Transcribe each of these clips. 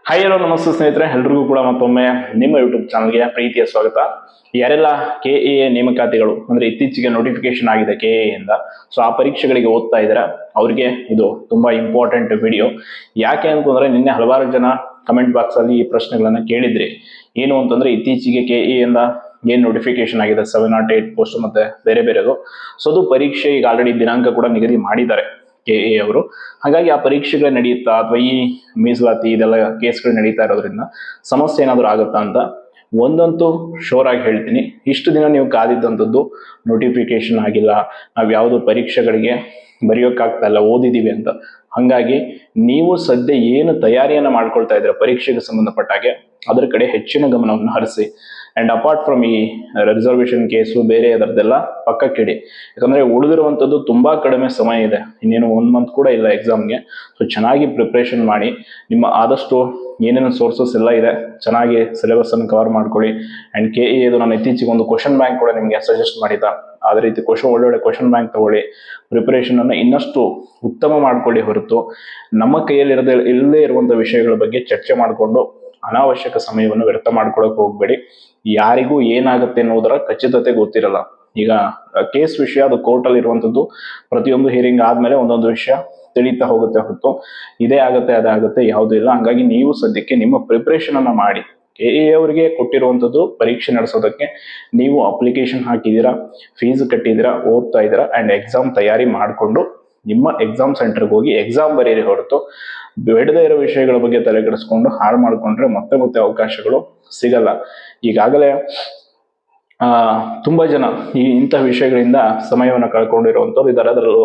Hi hello ನಮಸ್ತೆ ಸ್ನೇಹಿತರೆ, ಎಲ್ರಿಗೂ ಕೂಡ ಮತ್ತೊಮ್ಮೆ ನಿಮ್ಮ ಯೂಟ್ಯೂಬ್ ಚಾನಲ್ಗೆ ಪ್ರೀತಿಯ ಸ್ವಾಗತ. ಯಾರೆಲ್ಲ KEA ನೇಮಕಾತಿಗಳು ಅಂದ್ರೆ ಇತ್ತೀಚೆಗೆ ನೋಟಿಫಿಕೇಶನ್ ಆಗಿದೆ KEA ಇಂದ, ಸೊ ಆ ಪರೀಕ್ಷೆಗಳಿಗೆ ಓದ್ತಾ ಇದ್ದೀರಾ ಅವ್ರಿಗೆ ಇದು ತುಂಬಾ ಇಂಪಾರ್ಟೆಂಟ್ ವಿಡಿಯೋ. ಯಾಕೆ ಅಂತಂದ್ರೆ ನಿನ್ನೆ ಹಲವಾರು ಜನ ಕಮೆಂಟ್ ಬಾಕ್ಸ್ ಅಲ್ಲಿ ಈ ಪ್ರಶ್ನೆಗಳನ್ನ ಕೇಳಿದ್ರಿ. ಏನು ಅಂತಂದ್ರೆ ಇತ್ತೀಚೆಗೆ KEA ಇಂದ ಏನ್ ನೋಟಿಫಿಕೇಶನ್ ಆಗಿದೆ 708 ಪೋಸ್ಟ್ ಮತ್ತೆ ಬೇರೆ ಬೇರೆದು, ಸೊ ಅದು ಪರೀಕ್ಷೆ ಈಗ ಆಲ್ರೆಡಿ ದಿನಾಂಕ ಕೂಡ ನಿಗದಿ ಮಾಡಿದ್ದಾರೆ KEA ಅವರು. ಹಾಗಾಗಿ ಆ ಪರೀಕ್ಷೆಗಳು ನಡೆಯುತ್ತಾ ಅಥವಾ ಈ ಮೀಸಲಾತಿ ಇದೆಲ್ಲ ಕೇಸ್ಗಳು ನಡೀತಾ ಇರೋದ್ರಿಂದ ಸಮಸ್ಯೆ ಏನಾದ್ರು ಆಗುತ್ತಾ ಅಂತ ಒಂದಂತೂ ಶೋರ್ ಆಗಿ ಹೇಳ್ತೀನಿ, ಇಷ್ಟು ದಿನ ನೀವು ಕಾದಿದ್ದಂಥದ್ದು ನೋಟಿಫಿಕೇಶನ್ ಆಗಿಲ್ಲ, ನಾವ್ ಯಾವ್ದು ಪರೀಕ್ಷೆಗಳಿಗೆ ಬರೆಯೋಕ್ಕಾಗ್ತಾ ಇಲ್ಲ, ಓದಿದೀವಿ ಅಂತ. ಹಂಗಾಗಿ ನೀವು ಸದ್ಯ ಏನು ತಯಾರಿಯನ್ನ ಮಾಡ್ಕೊಳ್ತಾ ಇದ್ರೆ ಪರೀಕ್ಷೆಗೆ ಸಂಬಂಧಪಟ್ಟ ಹಾಗೆ ಅದ್ರ ಕಡೆ ಹೆಚ್ಚಿನ ಗಮನವನ್ನು ಹರಿಸಿ. ಅಂಡ್ ಅಪಾರ್ಟ್ ಫ್ರಮ್ ಈ ರಿಸರ್ವೇಶನ್ ಕೇಸು ಬೇರೆ ಅದರದೆಲ್ಲ ಪಕ್ಕಕ್ಕಿಡಿ. ಯಾಕಂದ್ರೆ ಉಳಿದಿರುವಂಥದ್ದು ತುಂಬಾ ಕಡಿಮೆ ಸಮಯ ಇದೆ, ಇನ್ನೇನು 1 ಮಂತ್ ಕೂಡ ಇಲ್ಲ ಎಕ್ಸಾಮ್ಗೆ. ಸೊ ಚೆನ್ನಾಗಿ ಪ್ರಿಪ್ರೇಷನ್ ಮಾಡಿ, ನಿಮ್ಮ ಆದಷ್ಟು ಏನೇನು ಸೋರ್ಸಸ್ ಎಲ್ಲ ಇದೆ ಚೆನ್ನಾಗಿ ಸಿಲೆಬಸ್ ಅನ್ನು ಕವರ್ ಮಾಡ್ಕೊಳ್ಳಿ. ಅಂಡ್ KEA ನಾನು ಇತ್ತೀಚೆಗೆ ಒಂದು ಕ್ವಶನ್ ಬ್ಯಾಂಕ್ ಕೂಡ ನಿಮಗೆ ಸಜೆಸ್ಟ್ ಮಾಡಿದ್ದ, ಅದೇ ರೀತಿ ಒಳ್ಳೊಳ್ಳೆ ಕ್ವಶನ್ ಬ್ಯಾಂಕ್ ತಗೊಳ್ಳಿ, ಪ್ರಿಪರೇಷನ್ ಅನ್ನ ಇನ್ನಷ್ಟು ಉತ್ತಮ ಮಾಡ್ಕೊಳ್ಳಿ. ಹೊರತು ನಮ್ಮ ಕೈಯಲ್ಲಿ ಇಲ್ಲದೆ ಇರುವಂತಹ ವಿಷಯಗಳ ಬಗ್ಗೆ ಚರ್ಚೆ ಮಾಡಿಕೊಂಡು ಅನಾವಶ್ಯಕ ಸಮಯವನ್ನು ವ್ಯರ್ಥ ಮಾಡ್ಕೊಳಕ್ ಹೋಗ್ಬೇಡಿ. ಯಾರಿಗೂ ಏನಾಗುತ್ತೆ ಅನ್ನೋದರ ಖಚಿತತೆ ಗೊತ್ತಿರಲ್ಲ. ಈಗ ಕೇಸ್ ವಿಷಯ ಅದು ಕೋರ್ಟ್ ಅಲ್ಲಿ ಇರುವಂತದ್ದು, ಪ್ರತಿಯೊಂದು ಹಿಯರಿಂಗ್ ಆದ್ಮೇಲೆ ಒಂದೊಂದು ವಿಷಯ ತಿಳಿತಾ ಹೋಗುತ್ತೆ ಹೊರತು ಇದೇ ಆಗುತ್ತೆ ಅದಾಗುತ್ತೆ ಯಾವುದೂ ಇಲ್ಲ. ಹಂಗಾಗಿ ನೀವು ಸದ್ಯಕ್ಕೆ ನಿಮ್ಮ ಪ್ರಿಪರೇಷನ್ ಅನ್ನ ಮಾಡಿ. KEA ಅವರಿಗೆ ಕೊಟ್ಟಿರುವಂತದ್ದು ಪರೀಕ್ಷೆ ನಡೆಸೋದಕ್ಕೆ ನೀವು ಅಪ್ಲಿಕೇಶನ್ ಹಾಕಿದೀರಾ, ಫೀಸ್ ಕಟ್ಟಿದೀರಾ, ಓದ್ತಾ ಇದ್ದೀರಾ ಅಂಡ್ ಎಕ್ಸಾಮ್ ತಯಾರಿ ಮಾಡಿಕೊಂಡು ನಿಮ್ಮ ಎಕ್ಸಾಮ್ ಸೆಂಟರ್ಗೆ ಹೋಗಿ ಎಕ್ಸಾಮ್ ಬರೀರಿ. ಹೊರತು ಬೇಡದೇ ಇರೋ ವಿಷಯಗಳ ಬಗ್ಗೆ ತಲೆ ಕೆಡಿಸ್ಕೊಂಡು ಹಾಳು ಮಾಡ್ಕೊಂಡ್ರೆ ಮತ್ತೆ ಅವಕಾಶಗಳು ಸಿಗಲ್ಲ. ಈಗಾಗಲೇ ತುಂಬಾ ಜನ ಇಂಥ ವಿಷಯಗಳಿಂದ ಸಮಯವನ್ನು ಕಳ್ಕೊಂಡಿರುವಂತವ್ರು ಇದ್ದಾರೆ. ಅದರಲ್ಲೂ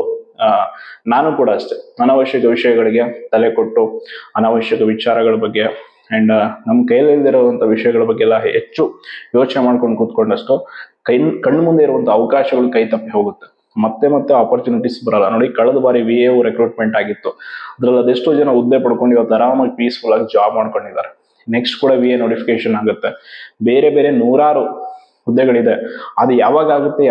ನಾನು ಕೂಡ ಅಷ್ಟೇ, ಅನಾವಶ್ಯಕ ವಿಷಯಗಳಿಗೆ ತಲೆ ಕೊಟ್ಟು ಅನಾವಶ್ಯಕ ವಿಚಾರಗಳ ಬಗ್ಗೆ ಅಂಡ್ ನಮ್ಮ ಕೈಯಲ್ಲಿರುವಂತ ವಿಷಯಗಳ ಬಗ್ಗೆ ಎಲ್ಲ ಹೆಚ್ಚು ಯೋಚನೆ ಮಾಡ್ಕೊಂಡು ಕೂತ್ಕೊಂಡಷ್ಟು ಕಣ್ಣು ಮುಂದೆ ಇರುವಂತ ಅವಕಾಶಗಳು ಕೈ ತಪ್ಪಿ ಹೋಗುತ್ತೆ. ಮತ್ತೆ ಆಪರ್ಚುನಿಟೀಸ್ ಬರಲ್ಲ. ನೋಡಿ, ಕಳೆದ ಬಾರಿ VAO ರೆಕ್ರೂಟ್ಮೆಂಟ್ ಆಗಿತ್ತು, ಅದ್ರಲ್ಲಿ ಅದೆಷ್ಟೋ ಜನ ಹುದ್ದೆ ಪಡ್ಕೊಂಡು ಇವತ್ತು ಆರಾಮಾಗಿ ಪೀಸ್ಫುಲ್ ಆಗಿ ಜಾಬ್ ಮಾಡ್ಕೊಂಡಿದ್ದಾರೆ. ನೆಕ್ಸ್ಟ್ ಕೂಡ VA ನೋಟಿಫಿಕೇಶನ್ ಆಗುತ್ತೆ, ಬೇರೆ ಬೇರೆ ನೂರಾರು ಹುದ್ದೆಗಳಿದೆ. ಅದು ಯಾವಾಗ ಆಗುತ್ತೆ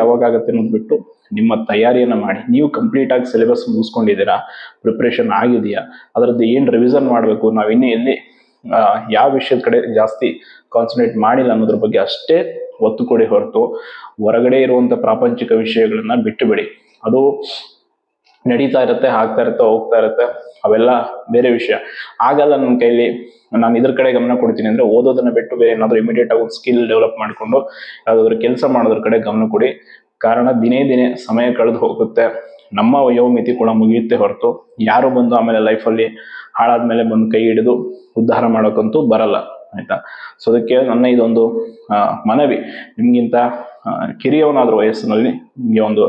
ಅನ್ನೋದು ಬಿಟ್ಟು ನಿಮ್ಮ ತಯಾರಿಯನ್ನ ಮಾಡಿ. ನೀವು ಕಂಪ್ಲೀಟ್ ಆಗಿ ಸಿಲೆಬಸ್ ಮುಗಿಸ್ಕೊಂಡಿದ್ದೀರಾ, ಪ್ರಿಪ್ರೇಷನ್ ಆಗಿದೆಯಾ, ಅದರದ್ದು ಏನ್ ರಿವಿಷನ್ ಮಾಡಬೇಕು, ನಾವು ಇನ್ನೂ ಎಲ್ಲಿ ಯಾವ ವಿಷಯದ ಕಡೆ ಜಾಸ್ತಿ ಕಾನ್ಸಂಟ್ರೇಟ್ ಮಾಡಿಲ್ಲ ಅನ್ನೋದ್ರ ಬಗ್ಗೆ ಅಷ್ಟೇ ಒತ್ತು ಕೊಡಿ. ಹೊರತು ಹೊರಗಡೆ ಇರುವಂತ ಪ್ರಾಪಂಚಿಕ ವಿಷಯಗಳನ್ನ ಬಿಟ್ಟು ಬಿಡಿ. ಅದು ನಡೀತಾ ಇರುತ್ತೆ, ಆಗ್ತಾ ಇರುತ್ತೆ, ಹೋಗ್ತಾ ಇರುತ್ತೆ, ಅವೆಲ್ಲ ಬೇರೆ ವಿಷಯ. ಆಗಲ್ಲ ನನ್ನ ಕೈಲಿ, ನಾನು ಇದ್ರ ಕಡೆ ಗಮನ ಕೊಡ್ತೀನಿ ಅಂದ್ರೆ ಓದೋದನ್ನ ಬಿಟ್ಟು ಬೇರೆ ಏನಾದ್ರು ಇಮಿಡಿಯೇಟ್ ಆಗಿ ಒಂದು ಸ್ಕಿಲ್ ಡೆವಲಪ್ ಮಾಡ್ಕೊಂಡು ಯಾವ್ದಾದ್ರು ಕೆಲಸ ಮಾಡೋದ್ರ ಕಡೆ ಗಮನ ಕೊಡಿ. ಕಾರಣ ದಿನೇ ಸಮಯ ಕಳೆದು ಹೋಗುತ್ತೆ, ನಮ್ಮ ವಯೋಮಿತಿ ಕೂಡ ಮುಗಿಯುತ್ತೆ. ಹೊರತು ಯಾರು ಬಂದು ಆಮೇಲೆ ಲೈಫಲ್ಲಿ ಹಾಳಾದ್ಮೇಲೆ ಬಂದು ಕೈ ಹಿಡಿದು ಉದ್ಧಾರ ಮಾಡೋಕ್ಕಂತೂ ಬರಲ್ಲ, ಆಯ್ತಾ? ಸೊ ಅದಕ್ಕೆ ನನ್ನ ಇದೊಂದು ಮನವಿ, ನಿಮ್ಗಿಂತ ಕಿರಿಯವನಾದ್ರೂ ವಯಸ್ಸಿನಲ್ಲಿ ನಿಮ್ಗೆ ಒಂದು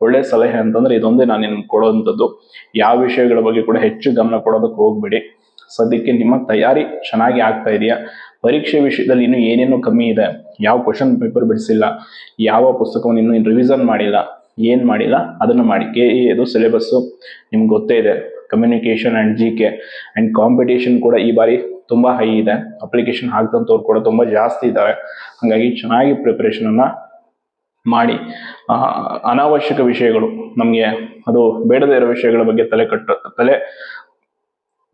ಒಳ್ಳೆ ಸಲಹೆ ಅಂತಂದ್ರೆ ಇದೊಂದೇ ನಾನು ನಿಮ್ಗೆ ಕೊಡುವಂಥದ್ದು. ಯಾವ ವಿಷಯಗಳ ಬಗ್ಗೆ ಕೂಡ ಹೆಚ್ಚು ಗಮನ ಕೊಡೋದಕ್ಕೆ ಹೋಗ್ಬೇಡಿ. ಸದ್ಯಕ್ಕೆ ನಿಮ್ಮ ತಯಾರಿ ಚೆನ್ನಾಗಿ ಆಗ್ತಾ ಇದೆಯಾ, ಪರೀಕ್ಷೆ ವಿಷಯದಲ್ಲಿ ಇನ್ನೂ ಏನೇನು ಕಮ್ಮಿ ಇದೆ, ಯಾವ ಕ್ವಶನ್ ಪೇಪರ್ ಬಿಡಿಸಿಲ್ಲ, ಯಾವ ಪುಸ್ತಕವನ್ನು ಇನ್ನೂ ರಿವಿಷನ್ ಮಾಡಿಲ್ಲ, ಏನ್ ಮಾಡಿಲ್ಲ ಅದನ್ನ ಮಾಡಿ. KEA ಸಿಲೆಬಸ್ ನಿಮ್ಗೆ ಗೊತ್ತೇ ಇದೆ, communication and GK and competition ಕೂಡ ಈ ಬಾರಿ ತುಂಬಾ ಹೈ ಇದೆ. ಅಪ್ಲಿಕೇಶನ್ ಹಾಕ್ತಂತವ್ರು ಕೂಡ ತುಂಬಾ ಜಾಸ್ತಿ ಇದ್ದಾರೆ. ಹಾಗಾಗಿ ಚೆನ್ನಾಗಿ ಪ್ರಿಪರೇಷನ್ ಅನ್ನ ಮಾಡಿ. ಅನಾವಶ್ಯಕ ವಿಷಯಗಳು, ನಮ್ಗೆ ಅದು ಬೇಡದೇ ಇರೋ ವಿಷಯಗಳ ಬಗ್ಗೆ ತಲೆ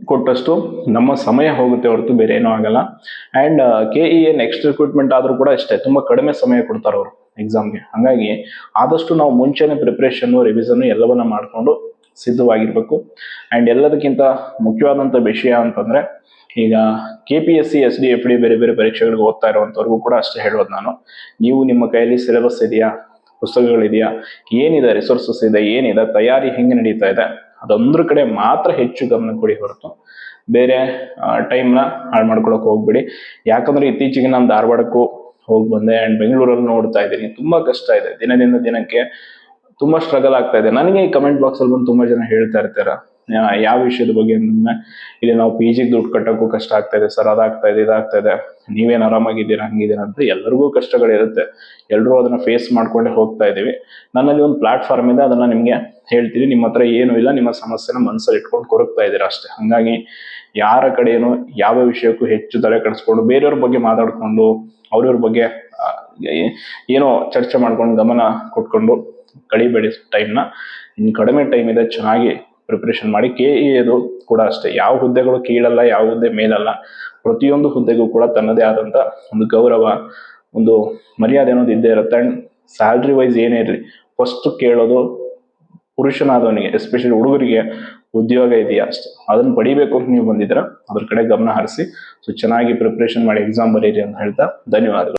ಕೊಟ್ಟಷ್ಟು ನಮ್ಮ ಸಮಯ ಹೋಗುತ್ತೆ ಹೊರತು ಬೇರೆ ಏನೂ ಆಗಲ್ಲ. ಅಂಡ್ KEA ನೆಕ್ಸ್ಟ್ ರಿಕ್ರೂಟ್ಮೆಂಟ್ ಆದ್ರೂ ಕೂಡ ಅಷ್ಟೇ, ತುಂಬಾ ಕಡಿಮೆ ಸಮಯ ಕೊಡ್ತಾರೆ ಅವರು ಎಕ್ಸಾಮ್ಗೆ. ಹಾಗಾಗಿ ಆದಷ್ಟು ನಾವು ಮುಂಚೆನೆ ಪ್ರಿಪರೇಷನ್ ರಿವಿಷನ್ ಎಲ್ಲವನ್ನ ಮಾಡ್ಕೊಂಡು ಸಿದ್ಧವಾಗಿರ್ಬೇಕು. ಅಂಡ್ ಎಲ್ಲದಕ್ಕಿಂತ ಮುಖ್ಯವಾದಂತ ವಿಷಯ ಅಂತಂದ್ರೆ, ಈಗ KPSC SDFD ಬೇರೆ ಬೇರೆ ಪರೀಕ್ಷೆಗಳಿಗೆ ಓದ್ತಾ ಇರುವಂತವ್ರಿಗೂ ಕೂಡ ಅಷ್ಟೇ ಹೇಳೋದು ನಾನು, ನೀವು ನಿಮ್ಮ ಕೈಯಲ್ಲಿ ಸಿಲೆಬಸ್ ಇದೆಯಾ, ಪುಸ್ತಕಗಳಿದೆಯಾ, ಏನಿದೆ, ರಿಸೋರ್ಸಸ್ ಇದೆ, ಏನಿದೆ, ತಯಾರಿ ಹೆಂಗೆ ನಡೀತಾ ಇದೆ, ಅದೊಂದ್ರ ಕಡೆ ಮಾತ್ರ ಹೆಚ್ಚು ಗಮನ ಕೊಡಿ. ಹೊರತು ಬೇರೆ ಟೈಮ್ನ ಹಾಳು ಮಾಡ್ಕೊಳಕ್ ಹೋಗ್ಬೇಡಿ. ಯಾಕಂದ್ರೆ ಇತ್ತೀಚೆಗೆ ನಾನು ಧಾರವಾಡಕ್ಕೂ ಹೋಗಿ ಬಂದೆ ಅಂಡ್ ಬೆಂಗಳೂರಲ್ಲಿ ನೋಡ್ತಾ ಇದ್ದೀನಿ, ತುಂಬಾ ಕಷ್ಟ ಇದೆ. ದಿನದಿಂದ ದಿನಕ್ಕೆ ತುಂಬಾ ಸ್ಟ್ರಗಲ್ ಆಗ್ತಾ ಇದೆ. ನನಗೆ ಈ ಕಮೆಂಟ್ ಬಾಕ್ಸ್ ಅಲ್ಲಿ ಬಂದು ತುಂಬಾ ಜನ ಹೇಳ್ತಾ ಇರ್ತಾರ, ಯಾವ ವಿಷಯದ ಬಗ್ಗೆ ಅಂದ್ರೆ, ಇಲ್ಲಿ ನಾವು PGಗೆ ದುಡ್ಡು ಕಟ್ಟಕ್ಕೂ ಕಷ್ಟ ಆಗ್ತಾ ಇದೆ ಸರ್, ಅದಾಗ್ತಾ ಇದೆ, ಇದಾಗ್ತಾ ಇದೆ, ನೀವೇನ್ ಆರಾಮಾಗಿದ್ದೀರಾ, ಹಂಗಿದ್ದೀರಾ ಅಂತ. ಎಲ್ಲರಿಗೂ ಕಷ್ಟಗಳಿರುತ್ತೆ, ಎಲ್ಲರೂ ಅದನ್ನ ಫೇಸ್ ಮಾಡ್ಕೊಂಡೇ ಹೋಗ್ತಾ ಇದೀವಿ. ನನ್ನಲ್ಲಿ ಒಂದು ಪ್ಲಾಟ್ಫಾರ್ಮ್ ಇದೆ, ಅದನ್ನ ನಿಮ್ಗೆ ಹೇಳ್ತೀನಿ. ನಿಮ್ಮ ಹತ್ರ ಏನು ಇಲ್ಲ, ನಿಮ್ಮ ಸಮಸ್ಯೆನ ಮನಸ್ಸಲ್ಲಿ ಇಟ್ಕೊಂಡು ಕೊರಗ್ತಾ ಇದ್ದೀರಾ ಅಷ್ಟೇ. ಹಂಗಾಗಿ ಯಾರ ಕಡೆನೂ ಯಾವ ವಿಷಯಕ್ಕೂ ಹೆಚ್ಚು ತಲೆ ಕೆಡಿಸ್ಕೊಂಡು ಬೇರೆಯವ್ರ ಬಗ್ಗೆ ಮಾತಾಡ್ಕೊಂಡು ಅವ್ರವ್ರ ಬಗ್ಗೆ ಏನೋ ಚರ್ಚೆ ಮಾಡ್ಕೊಂಡು ಗಮನ ಕೊಟ್ಕೊಂಡು ಕಳಿಬೇಡಿ ಟೈಮ್ನ. ಇನ್ನು ಕಡಿಮೆ ಟೈಮ್ ಇದೆ, ಚೆನ್ನಾಗಿ ಪ್ರಿಪ್ರೇಷನ್ ಮಾಡಿ. KE ಕೂಡ ಅಷ್ಟೇ, ಯಾವ ಹುದ್ದೆಗಳು ಕೀಳಲ್ಲ, ಯಾವ ಹುದ್ದೆ ಮೇಲಲ್ಲ. ಪ್ರತಿಯೊಂದು ಹುದ್ದೆಗೂ ಕೂಡ ತನ್ನದೇ ಆದಂತ ಒಂದು ಗೌರವ, ಒಂದು ಮರ್ಯಾದೆ ಅನ್ನೋದು ಇದ್ದೇ ಇರುತ್ತೆ. ಅಂಡ್ ಸ್ಯಾಲ್ರಿ ವೈಸ್ ಏನೇ ಇರಲಿ, ಫಸ್ಟ್ ಕೇಳೋದು ಪುರುಷನಾದವನಿಗೆ, ಎಸ್ಪೆಷಲಿ ಹುಡುಗರಿಗೆ ಉದ್ಯೋಗ ಇದೆಯಾ ಅಷ್ಟೇ. ಅದನ್ನ ಪಡಿಬೇಕು ಅಂತ ನೀವು ಬಂದಿದ್ದೀರಾ, ಅದ್ರ ಕಡೆ ಗಮನ ಹರಿಸಿ. ಸೊ ಚೆನ್ನಾಗಿ ಪ್ರಿಪ್ರೇಷನ್ ಮಾಡಿ ಎಕ್ಸಾಮ್ ಬರೀರಿ ಅಂತ ಹೇಳ್ತಾ ಧನ್ಯವಾದಗಳು.